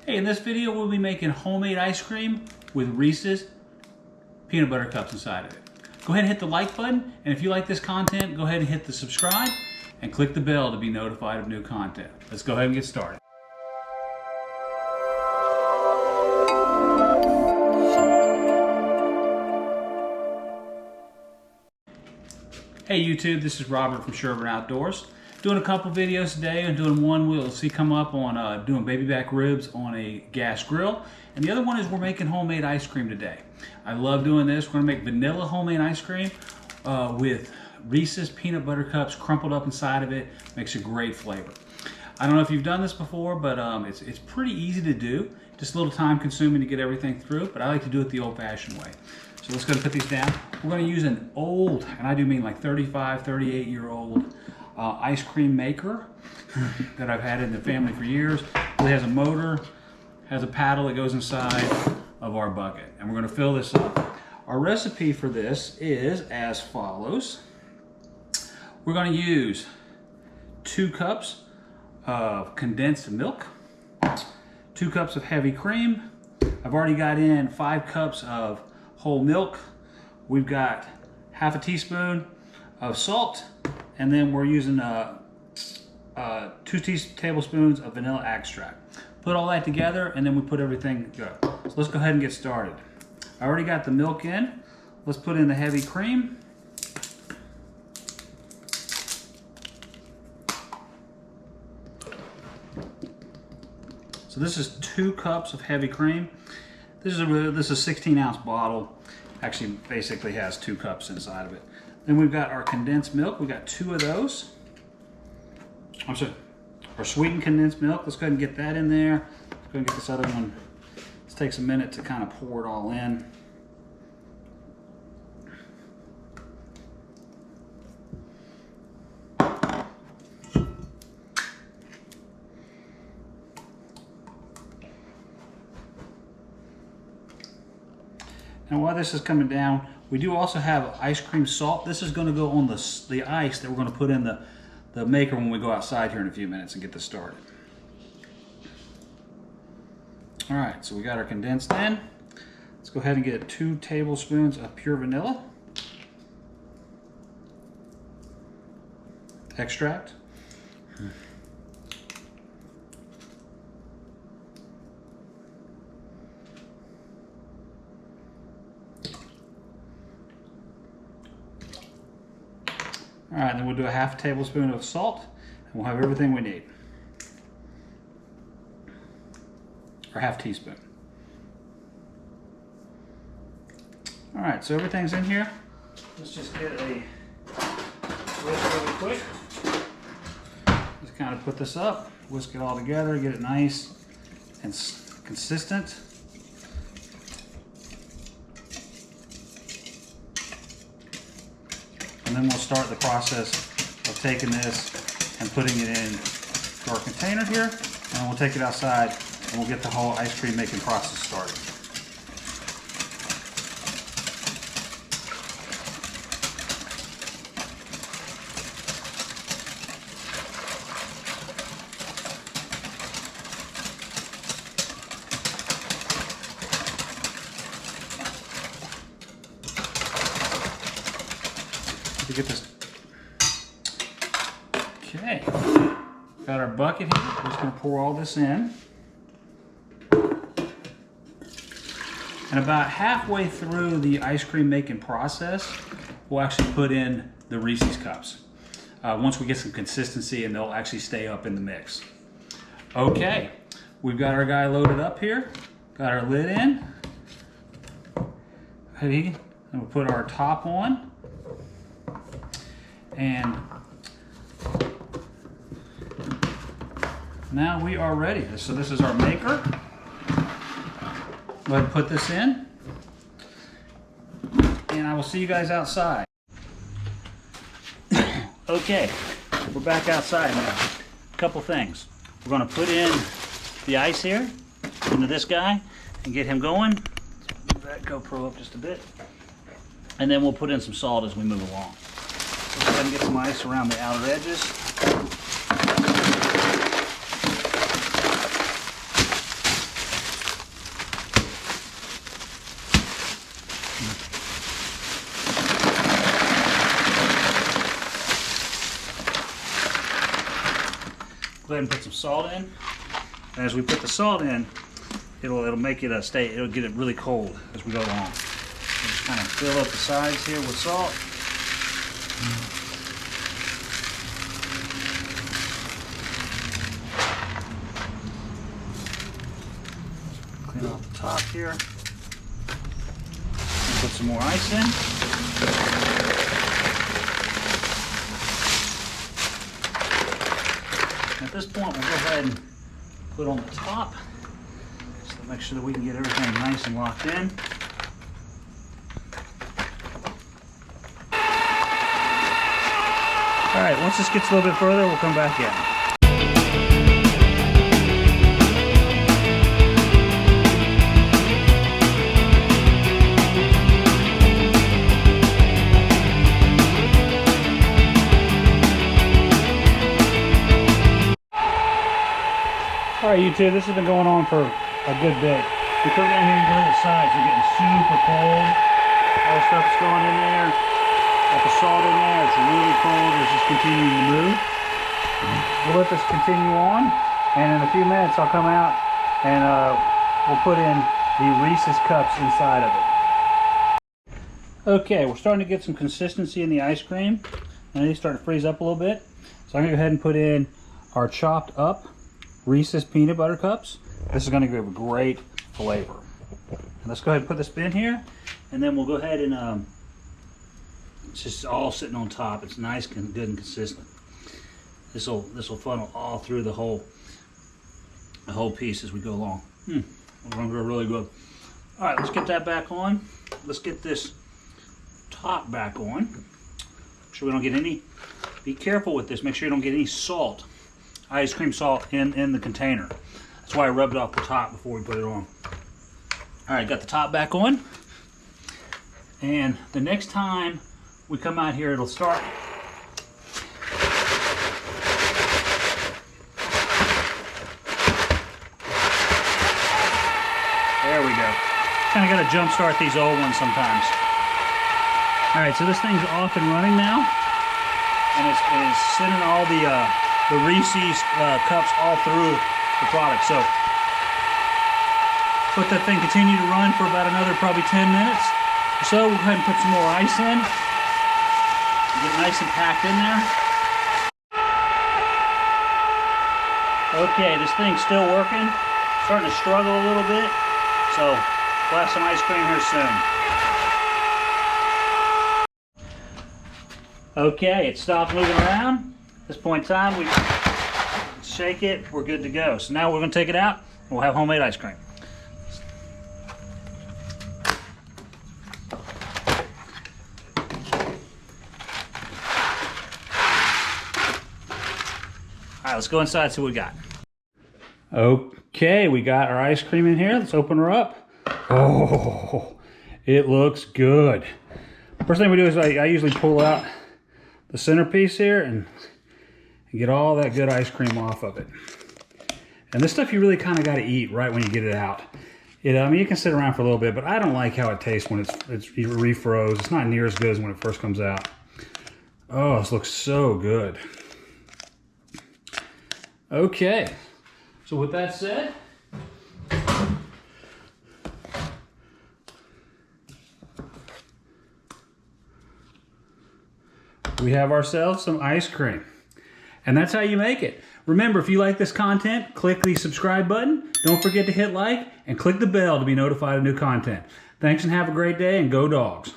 Hey, in this video we'll be making homemade ice cream with Reese's peanut butter cups inside of it. Go ahead and hit the like button, and if you like this content, go ahead and hit the subscribe and click the bell to be notified of new content. Let's go ahead and get started. Hey YouTube, this is Robert from Sherburne Outdoors. Doing a couple videos today and doing one we'll see come up on doing baby back ribs on a gas grill. And the other one is we're making homemade ice cream today. I love doing this. We're gonna make vanilla homemade ice cream with Reese's peanut butter cups crumpled up inside of it. Makes a great flavor. I don't know if you've done this before, but it's pretty easy to do. Just a little time consuming to get everything through, but I like to do it the old fashioned way. So let's go and put these down. We're gonna use an old, and I do mean like 35, 38-year-old ice cream maker that I've had in the family for years. It has a motor, has a paddle that goes inside of our bucket. And we're gonna fill this up. Our recipe for this is as follows. We're gonna use 2 cups of condensed milk, 2 cups of heavy cream. I've already got in 5 cups of whole milk. We've got half a teaspoon of salt, and then we're using 2 tablespoons of vanilla extract. Put all that together, and then we put everything together. So let's go ahead and get started. I already got the milk in. Let's put in the heavy cream. So this is 2 cups of heavy cream. This is a 16-ounce bottle. Actually, basically has 2 cups inside of it. Then we've got our condensed milk. We've got 2 of those. I'm sorry, our sweetened condensed milk. Let's go ahead and get that in there. Let's go and get this other one. This takes a minute to kind of pour it all in. And while this is coming down, we do also have ice cream salt. This is going to go on the ice that we're going to put in the maker when we go outside here in a few minutes and get this started. All right, so we got our condensed in. Let's go ahead and get 2 tablespoons of pure vanilla extract. All right, then we'll do a half tablespoon of salt, and we'll have everything we need. Or half teaspoon. All right, so everything's in here. Let's just get a whisk really quick. Just kind of put this up, whisk it all together, get it nice and consistent. And then we'll start the process of taking this and putting it in our container here, and we'll take it outside and we'll get the whole ice cream making process started. To get this. Okay, got our bucket here. We're just going to pour all this in. And about halfway through the ice cream making process, we'll actually put in the Reese's cups. Once we get some consistency and they'll actually stay up in the mix. Okay, we've got our guy loaded up here. Got our lid in. And we'll put our top on. And now we are ready. So this is our maker. Go ahead and put this in. And I will see you guys outside. Okay, we're back outside now. A couple things. We're going to put in the ice here into this guy and get him going. Move that GoPro up just a bit. And then we'll put in some salt as we move along. Go ahead and get some ice around the outer edges. salt in. And as we put the salt in, it'll make it it'll get it really cold as we go along. So just kind of fill up the sides here with salt. Clean off the top here. And put some more ice in. At this point, we'll go ahead and put on the top, just to make sure that we can get everything nice and locked in. All right, once this gets a little bit further, we'll come back in. All right, YouTube, this has been going on for a good bit. We come down here and go to the sides. They're getting super cold. All the stuff's going in there. Got the salt in there. It's really cold. It's just continuing to move. We'll let this continue on, and in a few minutes I'll come out and we'll put in the Reese's cups inside of it. Okay, we're starting to get some consistency in the ice cream, and it's starting to freeze up a little bit. So I'm going to go ahead and put in our chopped up Reese's peanut butter cups. This is going to give a great flavor. And let's go ahead and put this in here, and then we'll go ahead and it's just all sitting on top. It's nice and good and consistent. This will funnel all through the whole piece as we go along. It's going to go really good. All right, let's get that back on. Let's get this top back on. Make sure we don't get any. Be careful with this. Make sure you don't get any salt. Ice cream salt in the container. That's why I rubbed it off the top before we put it on. All right, got the top back on. And the next time we come out here, it'll start. There we go. Kind of got to jump start these old ones sometimes. All right, so this thing's off and running now. And it's sending all the Reese's cups all through the product. So let that thing continue to run for about another probably 10 minutes or so. We'll go ahead and put some more ice in. Get it nice and packed in there. Okay, this thing's still working. Starting to struggle a little bit. So we'll have some ice cream here soon. Okay, it stopped moving around. At this point in time, we shake it, we're good to go. So now we're going to take it out and we'll have homemade ice cream. All right, let's go inside and see what we got. Okay, we got our ice cream in here. Let's open her up. Oh, it looks good. First thing we do is I usually pull out the centerpiece here and get all that good ice cream off of it. And this stuff you really kind of got to eat right when you get it out. I mean, you can sit around for a little bit, but I don't like how it tastes when it's refroze. It's not near as good as when it first comes out. Oh, this looks so good. Okay, so with that said, we have ourselves some ice cream. And that's how you make it. Remember, if you like this content, click the subscribe button. Don't forget to hit like and click the bell to be notified of new content. Thanks and have a great day, and go dogs.